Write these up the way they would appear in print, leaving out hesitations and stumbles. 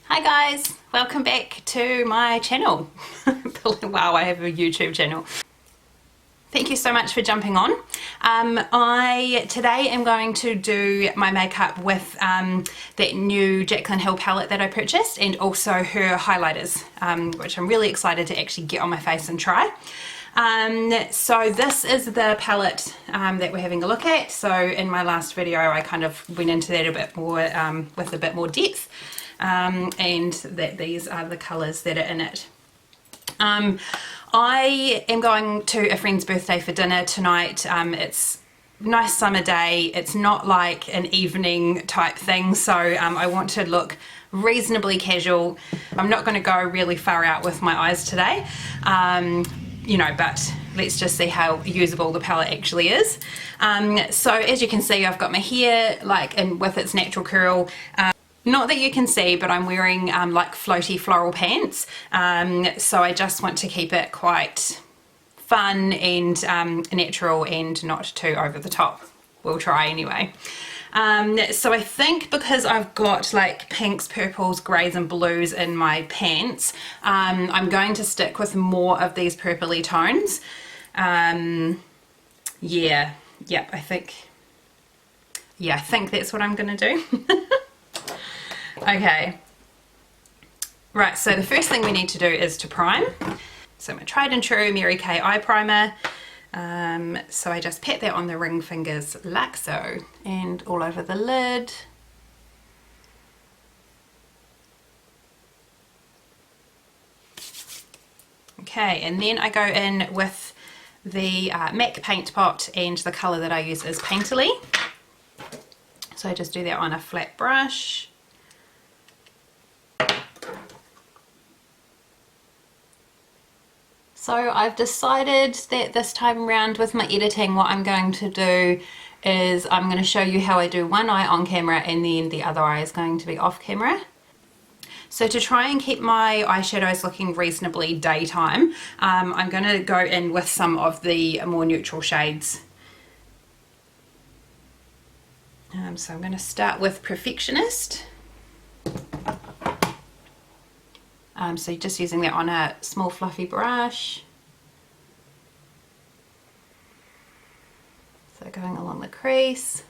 Hi guys, welcome back to my channel. Wow, I have a YouTube channel. Thank you so much for jumping on. I today am going to do my makeup with that new Jaclyn Hill palette that I purchased, and also her highlighters, which I'm really excited to actually get on my face and try. So this is the palette that we're having a look at. So in my last video I kind of went into that a bit more with a bit more depth, and that these are the colours that are in it. I am going to a friend's birthday for dinner tonight. It's a nice summer day. It's not like an evening type thing, so I want to look reasonably casual. I'm not going to go really far out with my eyes today, you know, but let's just see how usable the palette actually is. So as you can see, I've got my hair with its natural curl. Not that you can see, but I'm wearing like floaty floral pants, so I just want to keep it quite fun and natural and not too over the top. We'll try anyway. So I think because I've got like pinks, purples, greys and blues in my pants, I'm going to stick with more of these purpley tones. I think that's what I'm gonna do. Okay, right, so the first thing we need to do is to prime. So my tried and true Mary Kay eye primer. So I just pat that on the ring fingers like so, and all over the lid. Okay, and then I go in with the MAC paint pot, and the colour that I use is Painterly. So I just do that on a flat brush. So I've decided that this time around with my editing, what I'm going to do is I'm going to show you how I do one eye on camera and then the other eye is going to be off camera. So to try and keep my eyeshadows looking reasonably daytime, I'm going to go in with some of the more neutral shades. So I'm going to start with Perfectionist. So just using that on a small fluffy brush. So going along the crease.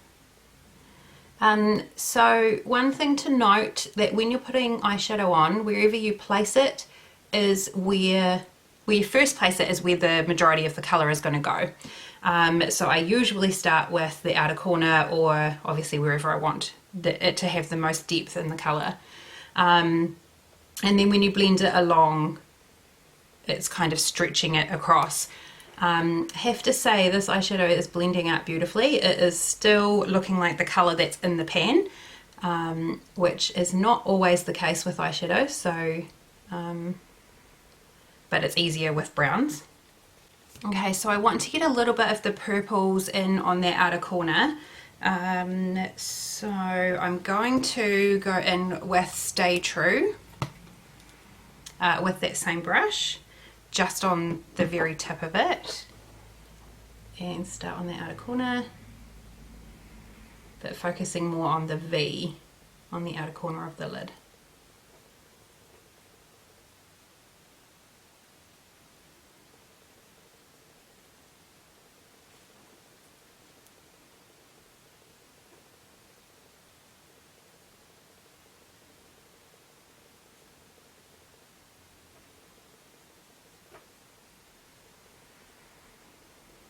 So one thing to note, that when you're putting eyeshadow on, wherever you place it is where you first place it is where the majority of the colour is going to go. So I usually start with the outer corner, or obviously wherever I want it to have the most depth in the colour. And then when you blend it along, it's kind of stretching it across. I have to say this eyeshadow is blending out beautifully. It is still looking like the colour that's in the pan, which is not always the case with eyeshadow, so, but it's easier with browns. Okay, so I want to get a little bit of the purples in on that outer corner. So I'm going to go in with Stay True. With that same brush, just on the very tip of it, and start on the outer corner, but focusing more on the V on the outer corner of the lid.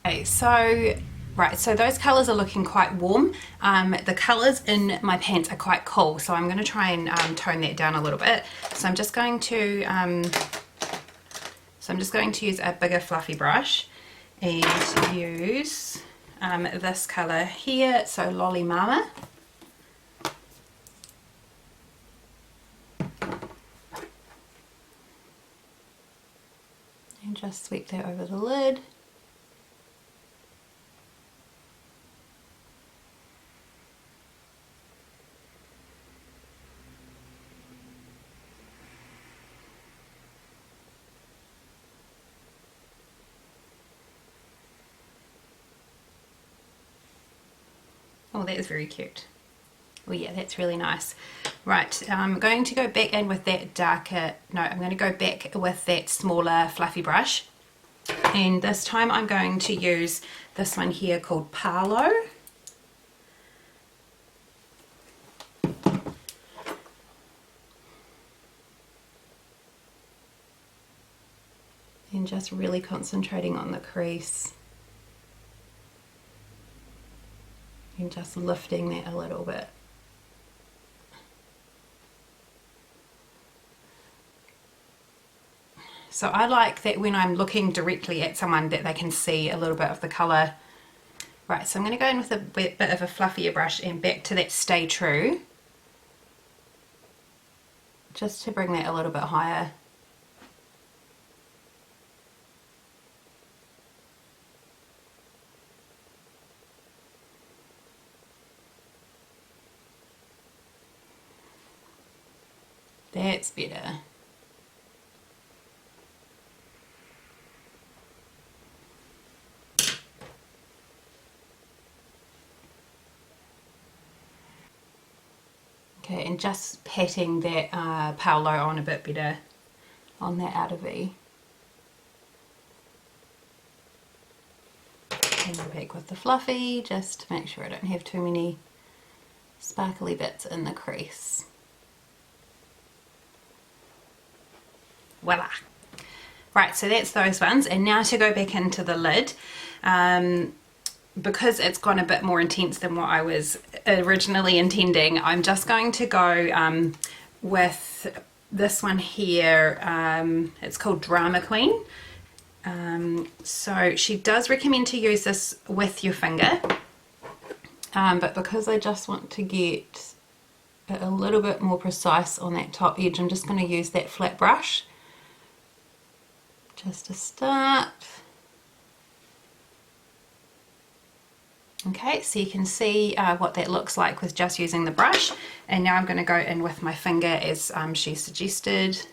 Okay, so those colours are looking quite warm. The colours in my pants are quite cool, so I'm going to try and tone that down a little bit. So I'm just going to use a bigger fluffy brush and use this colour here, so Lolly Mama. And just sweep that over the lid. Oh, that is very cute. Oh yeah, that's really nice. Right, I'm going to go back in with that darker, no, I'm going to go back with that smaller fluffy brush. And this time I'm going to use this one here called Palo. And just really concentrating on the crease. And just lifting that a little bit. So I like that when I'm looking directly at someone that they can see a little bit of the colour. Right, so I'm going to go in with a bit of a fluffier brush and back to that Stay True. Just to bring that a little bit higher. That's better. Okay, and just patting that Paolo on a bit better on that outer V. And go back with the fluffy, just to make sure I don't have too many sparkly bits in the crease. Voila! Right, so that's those ones, and now to go back into the lid. Because it's gone a bit more intense than what I was originally intending, I'm just going to go with this one here. It's called Drama Queen. So she does recommend to use this with your finger, but because I just want to get a little bit more precise on that top edge, I'm just going to use that flat brush just to start. Okay, so you can see what that looks like with just using the brush, and now I'm going to go in with my finger as she suggested.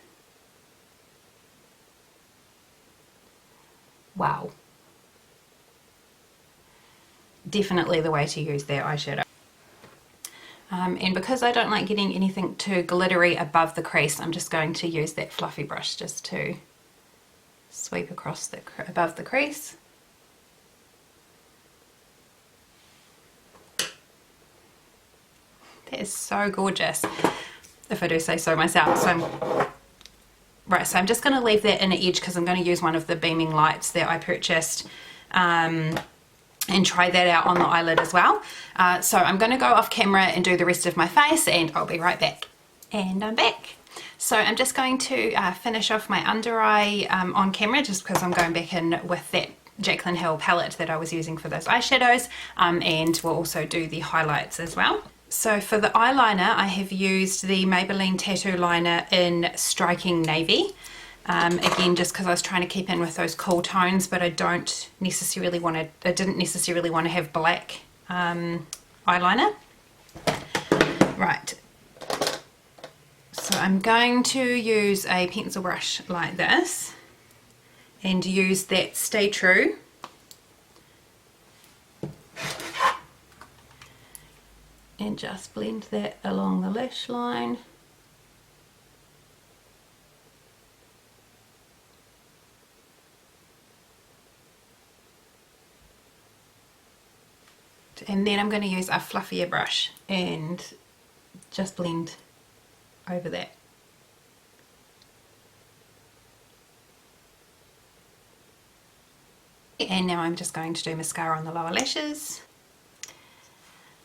Wow. Definitely the way to use that eyeshadow. And because I don't like getting anything too glittery above the crease, I'm just going to use that fluffy brush just to sweep across above the crease. That is so gorgeous, if I do say so myself. So I'm just going to leave that inner edge because I'm going to use one of the beaming lights that I purchased and try that out on the eyelid as well. So I'm going to go off camera and do the rest of my face, and I'll be right back. And I'm back. So I'm just going to finish off my under eye on camera, just because I'm going back in with that Jaclyn Hill palette that I was using for those eyeshadows, and we'll also do the highlights as well. So for the eyeliner, I have used the Maybelline Tattoo Liner in Striking Navy. Again, just because I was trying to keep in with those cool tones, but I didn't necessarily want to have black eyeliner. Right. So I'm going to use a pencil brush like this and use that Stay True. And just blend that along the lash line. And then I'm going to use a fluffier brush and just blend over that. And now I'm just going to do mascara on the lower lashes.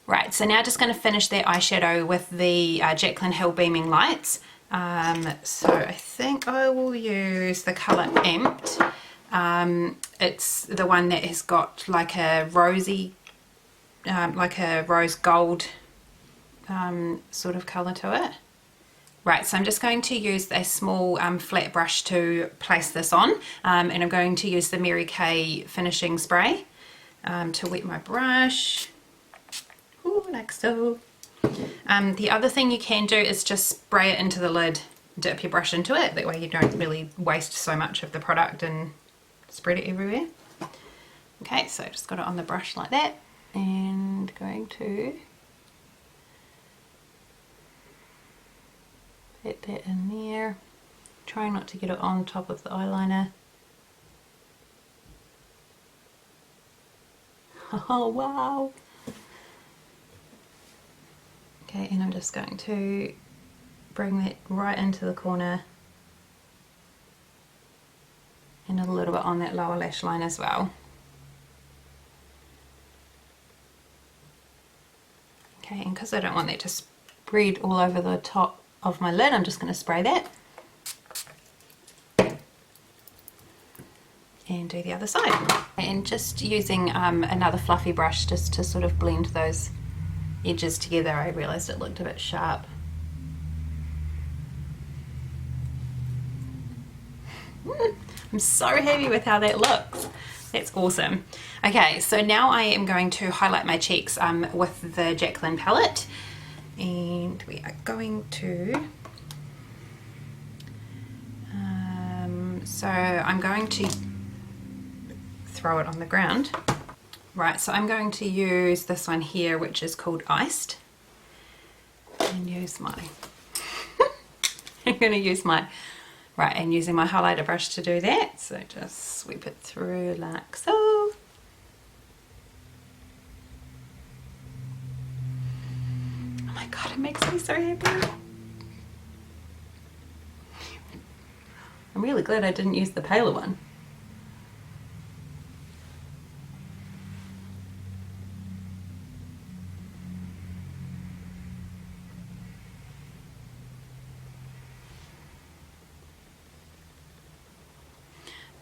Right, so now just going to finish that eyeshadow with the Jaclyn Hill Beaming Lights. So I think I will use the colour Amped. It's the one that has got like a rosy, like a rose gold sort of colour to it. Right, so I'm just going to use a small flat brush to place this on, and I'm going to use the Mary Kay finishing spray to wet my brush. Ooh, like so. The other thing you can do is just spray it into the lid, dip your brush into it, that way you don't really waste so much of the product and spread it everywhere. Okay, so just got it on the brush like that, and going to Get that in there. Try not to get it on top of the eyeliner. Oh wow! Okay, and I'm just going to bring that right into the corner and a little bit on that lower lash line as well. Okay, and because I don't want that to spread all over the top of my lid, I'm just going to spray that. And do the other side. And just using another fluffy brush just to sort of blend those edges together. I realised it looked a bit sharp. I'm so happy with how that looks. That's awesome. Okay, so now I am going to highlight my cheeks with the Jaclyn palette. And we are going to... so I'm going to throw it on the ground. Right, so I'm going to use this one here, which is called Iced, and use my I'm going to use my and using my highlighter brush to do that. So just sweep it through like so. Oh my god, it makes me so happy. I'm really glad I didn't use the paler one.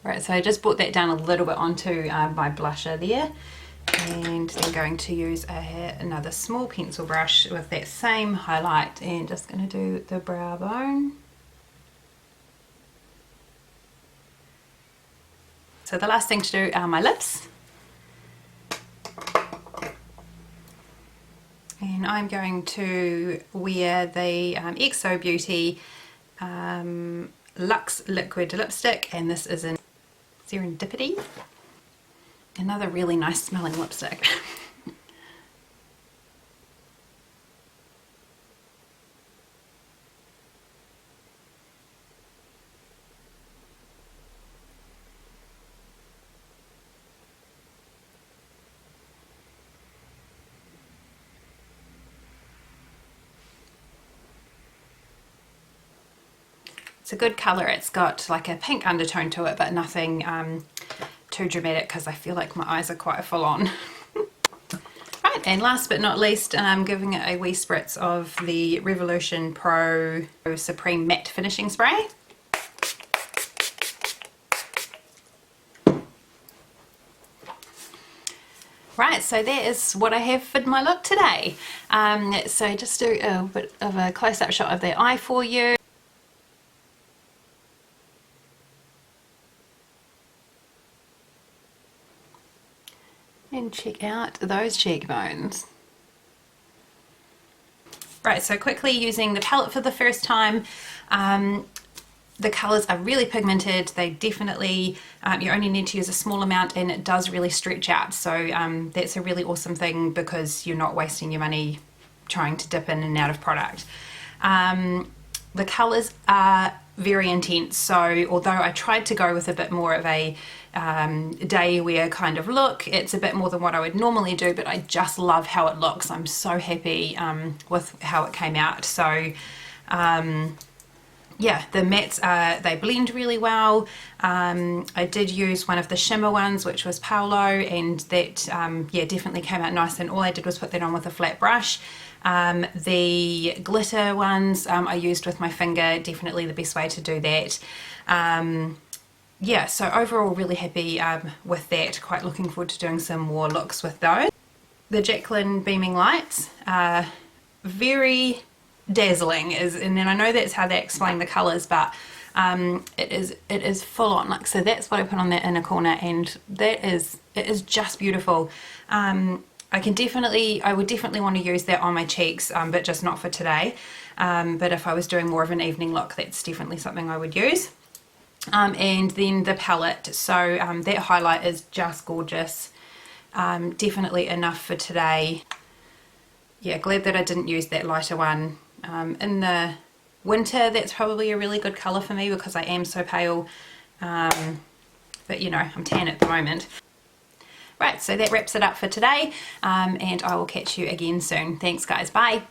Right, so I just brought that down a little bit onto my blusher there, and then going to use another small pencil brush with that same highlight, and just going to do the brow bone. So the last thing to do are my lips. And I'm going to wear the XO Beauty Luxe Liquid Lipstick, and this is in Serendipity. Another really nice smelling lipstick. It's a good colour. It's got like a pink undertone to it, but nothing too dramatic, because I feel like my eyes are quite full on. Right, and last but not least, I'm giving it a wee spritz of the Revolution Pro Supreme Matte Finishing Spray. Right, so that is what I have for my look today. So just do a bit of a close-up shot of the eye for you. And check out those cheekbones. Right, so quickly using the palette for the first time. The colours are really pigmented. They definitely, you only need to use a small amount, and it does really stretch out. So that's a really awesome thing, because you're not wasting your money trying to dip in and out of product. The colours are very intense, so although I tried to go with a bit more of a day wear kind of look, it's a bit more than what I would normally do, but I just love how it looks. I'm so happy with how it came out. So yeah, the mattes, they blend really well. I did use one of the shimmer ones, which was Paolo, and that yeah, definitely came out nice, and all I did was put that on with a flat brush. The glitter ones I used with my finger, definitely the best way to do that. Yeah, so overall really happy with that. Quite looking forward to doing some more looks with those. The Jaclyn Beaming Lights are very dazzling, and then I know that's how they explain the colours, but it is full on. Like, so that's what I put on that inner corner, and it is just beautiful. I would definitely want to use that on my cheeks, but just not for today. But if I was doing more of an evening look, that's definitely something I would use. And then the palette, so that highlight is just gorgeous. Definitely enough for today. Yeah, glad that I didn't use that lighter one in the winter, that's probably a really good colour for me because I am so pale. But you know, I'm tan at the moment. Right, so that wraps it up for today, and I will catch you again soon. Thanks guys, bye.